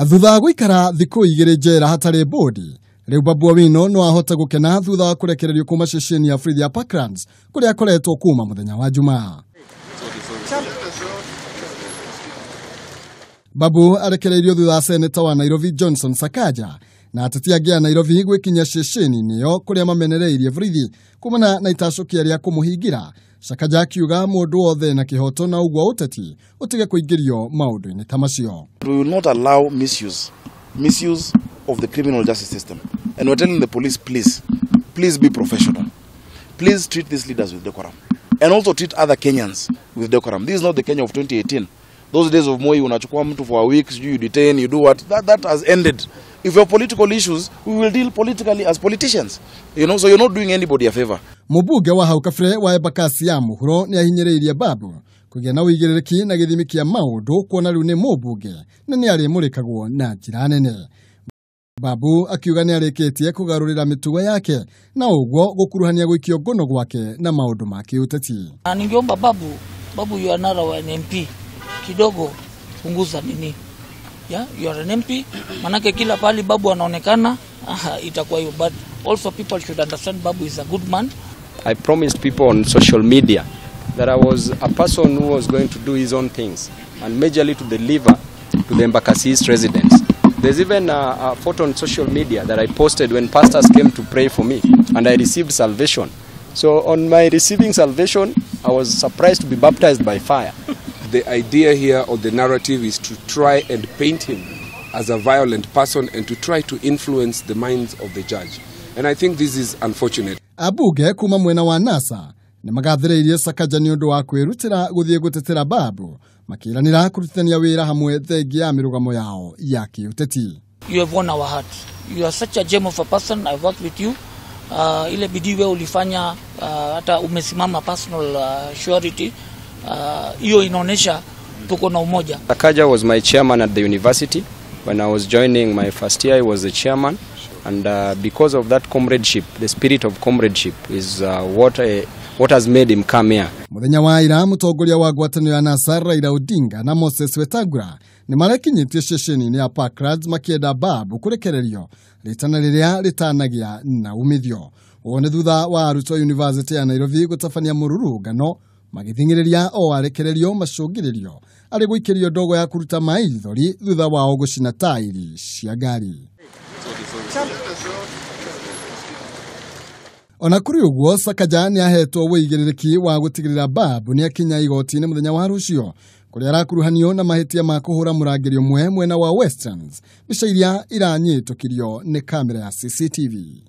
Thutha guikara thiku igiri njera hatari bodi, riu Babu Owino no ahota gukena thutha wa kurekererio kuma ceceni ya Free Parklands kuria akoretwo kuma muthenya wa Jumaa. Babu arekereirio thutha seneta wa Nairobi Johnson Sakaja na ateti angi a Nairobi gwikinya ceceni niyo kuria mamenereirie Free kumana na itacokia ria kumuhingira. Sakaja akiuga mundu wothe na kihoto na ugwa uteti utige kuingirio maundu-ini ta macio. We will not allow misuse of the criminal justice system. And we're telling the police, please be professional. Please treat these leaders with decorum. And also treat other Kenyans with decorum. This is not the Kenya of 2018. Those days of Moi, unachukua mtu for a week, you detain, you do what, that has ended. If you have political issues, we will deal politically as politicians. You know, so you're not doing anybody a favor. Mubuge wa hau kabere wa Embakasi ya muhuro ni ahinyiriirie Babu kugia na wigiriki na githimi kia maundu kuona riu ni mubuge na ni ari murikagwo na njira nene. Babu akiuga ni arikitie kugarurira mitugo yake na ugwo gukuruhania gwikio ngono gwake na maundu ma kiuteti. Ningeomba Babu you are not an MP, kidogo punguza nini. Yeah, you are an MP, manake kila pali Babu anaonekana itakuwa hiyo, but also people should understand Babu is a good man. I promised people on social media that I was a person who was going to do his own things and majorly to deliver to the Embakasi East residents. There's even a photo on social media that I posted when pastors came to pray for me and I received salvation. So on my receiving salvation, I was surprised to be baptized by fire. The idea here or the narrative is to try and paint him as a violent person and to try to influence the minds of the judge. And I think this is unfortunate. Abuge kuma mwena wa NASA ni magathiriirie Sakaja ni undu wa kwirutira guthie gutetera Babu makiranira kurutithania wira hamwe thengi ya mirugamo yao ya kiuteti. You have won our heart. You are such a gem of a person. I've worked with you. Ile bidii wewe ulifanya hata umesimama personal surety. Hiyo inaonesha tuko na umoja. Sakaja was my chairman at the university. When I was joining my first year, I was the chairman. And because of that comradeship, the spirit of comradeship is what has made him come here. Muthenya wa ira mutongoria wa ngwataniro ya NASA Raila Odinga na Moses Wetangula ni marekinyitie ceceni ya Parklands makienda Babu kurekererio ritana riria ritanagia na umithio. Wone thutha wa arutwo University ya Nairobi gutafania mururungano magithingiriria o arekererio macungiririo ari guikirio ndogo ya kuruta maithori thutha wao gucina tairi cia ngari. Ona kuri ugwo Sakaja ni ahetwo wigiriki wa gutigirira Babu ni akinya igoti-ini muthenya wa rucio kuria arakuruhanio na mahitia ma kuhura murangĩrio mwena wa Westlands bica iria iranyitũkirio ni kamera ya CCTV.